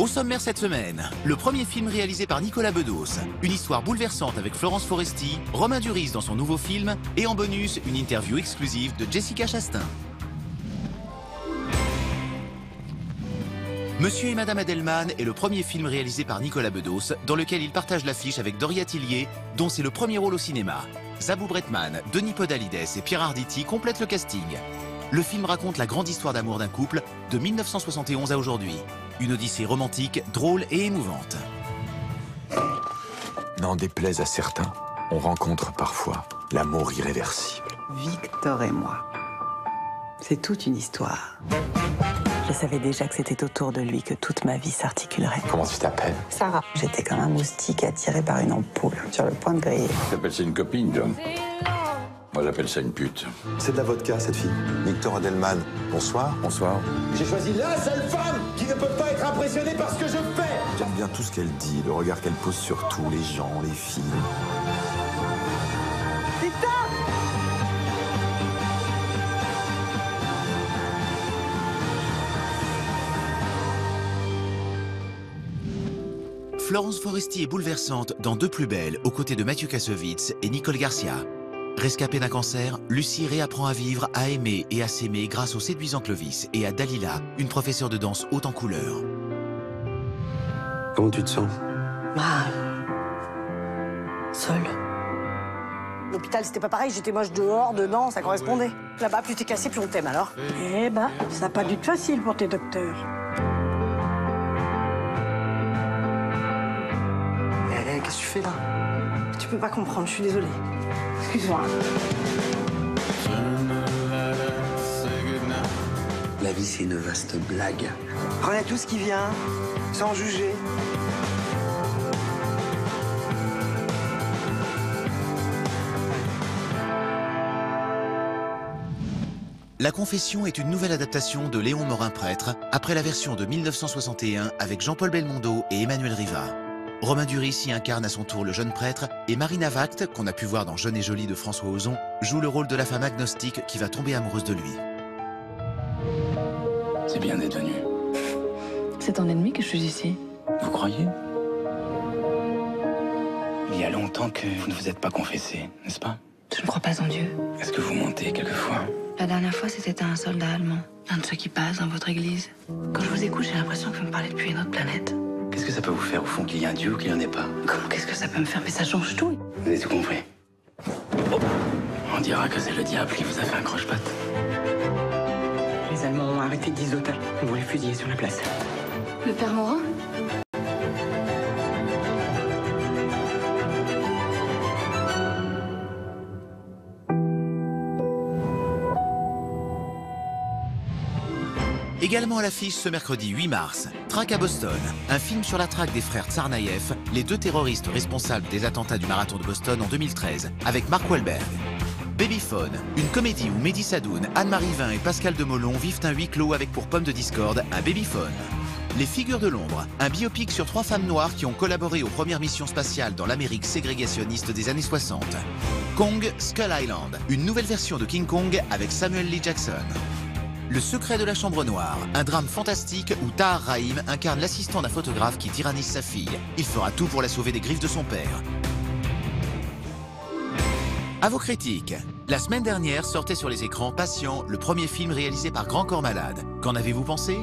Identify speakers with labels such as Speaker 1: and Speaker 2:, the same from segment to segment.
Speaker 1: Au sommaire cette semaine, le premier film réalisé par Nicolas Bedos, une histoire bouleversante avec Florence Foresti, Romain Duris dans son nouveau film, et en bonus, une interview exclusive de Jessica Chastain. Monsieur et Madame Adelman est le premier film réalisé par Nicolas Bedos, dans lequel il partage l'affiche avec Doria Tillier, dont c'est le premier rôle au cinéma. Zabou Bretman, Denis Podalides et Pierre Arditi complètent le casting. Le film raconte la grande histoire d'amour d'un couple de 1971 à aujourd'hui. Une odyssée romantique, drôle et émouvante.
Speaker 2: N'en déplaise à certains, on rencontre parfois l'amour irréversible.
Speaker 3: Victor et moi, c'est toute une histoire. Je savais déjà que c'était autour de lui que toute ma vie s'articulerait.
Speaker 2: Comment tu t'appelles?
Speaker 3: Sarah. J'étais comme un moustique attiré par une ampoule, sur le point de griller.
Speaker 4: T'appelles ça une copine, John? Moi, j'appelle ça une pute.
Speaker 5: C'est de la vodka, cette fille. Victor Adelman, bonsoir.
Speaker 2: Bonsoir.
Speaker 6: J'ai choisi la seule femme qui ne peut pas être impressionnée par ce que je fais.
Speaker 5: J'aime bien tout ce qu'elle dit, le regard qu'elle pose sur tout, les gens, les filles.
Speaker 1: Florence Foresti est bouleversante dans Deux plus belles, aux côtés de Mathieu Kassovitz et Nicole Garcia. Rescapée d'un cancer, Lucie réapprend à vivre, à aimer et à s'aimer grâce au séduisant Clovis et à Dalila, une professeure de danse haute en couleurs.
Speaker 5: Comment tu te sens?
Speaker 3: Seule.
Speaker 7: L'hôpital, c'était pas pareil. J'étais moche dehors, dedans, ça correspondait. Là-bas, plus t'es cassé, plus on t'aime, alors.
Speaker 8: Eh ben, ça n'a pas dû être facile pour tes docteurs.
Speaker 5: Qu'est-ce que tu fais là?
Speaker 7: Tu peux pas comprendre, je suis désolée. Excuse-moi.
Speaker 9: La vie, c'est une vaste blague.
Speaker 6: Prenez tout ce qui vient, sans juger.
Speaker 1: La Confession est une nouvelle adaptation de Léon Morin-Prêtre, après la version de 1961 avec Jean-Paul Belmondo et Emmanuel Riva. Romain Duris y incarne à son tour le jeune prêtre et Marina Vact, qu'on a pu voir dans Jeune et jolie de François Ozon, joue le rôle de la femme agnostique qui va tomber amoureuse de lui.
Speaker 9: C'est bien d'être venu.
Speaker 10: C'est ton ennemi que je suis ici.
Speaker 9: Vous croyez? Il y a longtemps que vous ne vous êtes pas confessé, n'est-ce pas?
Speaker 10: Je ne crois pas en Dieu.
Speaker 9: Est-ce que vous mentez quelquefois?
Speaker 10: La dernière fois, c'était un soldat allemand, un de ceux qui passent dans votre église. Quand je vous écoute, j'ai l'impression que vous me parlez depuis une autre planète.
Speaker 9: Qu'est-ce que ça peut vous faire au fond qu'il y ait un Dieu ou qu'il n'y en ait pas?
Speaker 10: Comment qu'est-ce que ça peut me faire? Mais ça change tout.
Speaker 9: Vous avez tout compris. On dira que c'est le diable qui vous a fait un croche-patte.
Speaker 3: Les Allemands ont arrêté 10 otages. On voulait fusiller sur la place.
Speaker 10: Le père Morin?
Speaker 1: Également à l'affiche ce mercredi 8 mars, Traque à Boston, un film sur la traque des frères Tsarnaev, les deux terroristes responsables des attentats du marathon de Boston en 2013, avec Mark Wahlberg. Babyphone, une comédie où Mehdi Sadoun, Anne-Marie Vin et Pascal Demolon vivent un huis clos avec pour pomme de discorde un babyphone. Les Figures de l'ombre, un biopic sur 3 femmes noires qui ont collaboré aux premières missions spatiales dans l'Amérique ségrégationniste des années 60. Kong Skull Island, une nouvelle version de King Kong avec Samuel L. Jackson. Le secret de la chambre noire, un drame fantastique où Tahar Rahim incarne l'assistant d'un photographe qui tyrannise sa fille. Il fera tout pour la sauver des griffes de son père. À vos critiques, la semaine dernière sortait sur les écrans Patient, le premier film réalisé par Grand Corps Malade. Qu'en avez-vous pensé?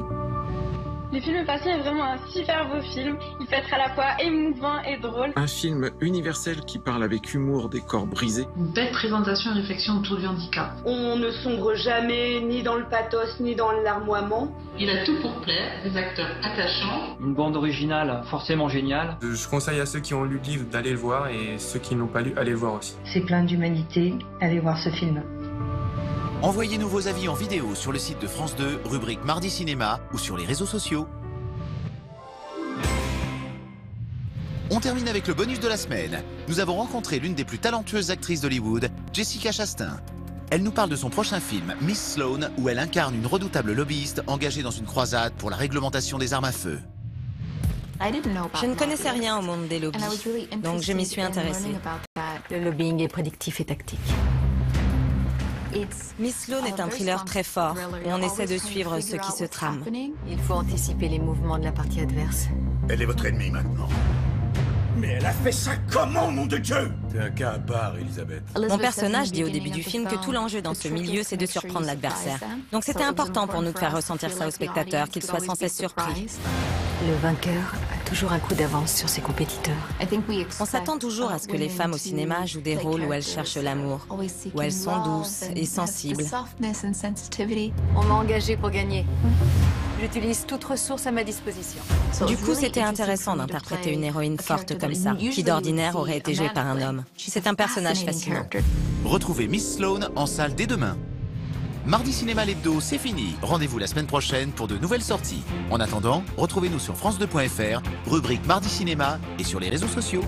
Speaker 11: Le film Patient est vraiment un super beau film. Il peut être à la fois émouvant et drôle.
Speaker 12: Un film universel qui parle avec humour des corps brisés.
Speaker 13: Une belle présentation et réflexion autour du handicap.
Speaker 14: On ne sombre jamais ni dans le pathos ni dans le larmoiement.
Speaker 13: Il a tout pour plaire, des acteurs attachants.
Speaker 15: Une bande originale forcément géniale.
Speaker 16: Je conseille à ceux qui ont lu le livre d'aller le voir et ceux qui ne l'ont pas lu, allez le voir aussi.
Speaker 17: C'est plein d'humanité, allez voir ce film.
Speaker 1: Envoyez-nous vos avis en vidéo sur le site de France 2, rubrique Mardi Cinéma ou sur les réseaux sociaux. On termine avec le bonus de la semaine. Nous avons rencontré l'une des plus talentueuses actrices d'Hollywood, Jessica Chastain. Elle nous parle de son prochain film, Miss Sloane, où elle incarne une redoutable lobbyiste engagée dans une croisade pour la réglementation des armes à feu.
Speaker 18: Je ne connaissais rien au monde des lobbies, donc je m'y suis intéressée.
Speaker 17: Le lobbying est prédictif et tactique.
Speaker 18: Miss Sloane est un thriller très fort, où on essaie de suivre ce qui se trame.
Speaker 19: Il faut anticiper les mouvements de la partie adverse.
Speaker 6: Elle est votre ennemie maintenant. Mais elle a fait ça comment, nom de Dieu? T'es un cas à part, Elisabeth.
Speaker 18: Mon personnage dit au début du film que tout l'enjeu dans ce milieu, c'est de surprendre l'adversaire. Donc c'était important pour nous de faire ressentir ça aux spectateurs, qu'ils soient sans cesse surpris.
Speaker 19: Le vainqueur a toujours un coup d'avance sur ses compétiteurs.
Speaker 18: On s'attend toujours à ce que les femmes au cinéma jouent des rôles où elles cherchent l'amour, où elles sont douces et sensibles.
Speaker 19: On m'a engagé pour gagner. J'utilise toute ressource à ma disposition.
Speaker 18: Du coup, c'était intéressant d'interpréter une héroïne forte comme ça, qui d'ordinaire aurait été jouée par un homme. C'est un personnage fascinant.
Speaker 1: Retrouvez Miss Sloane en salle dès demain. Mardi Cinéma l'hebdo, c'est fini. Rendez-vous la semaine prochaine pour de nouvelles sorties. En attendant, retrouvez-nous sur France2.fr, rubrique Mardi Cinéma et sur les réseaux sociaux.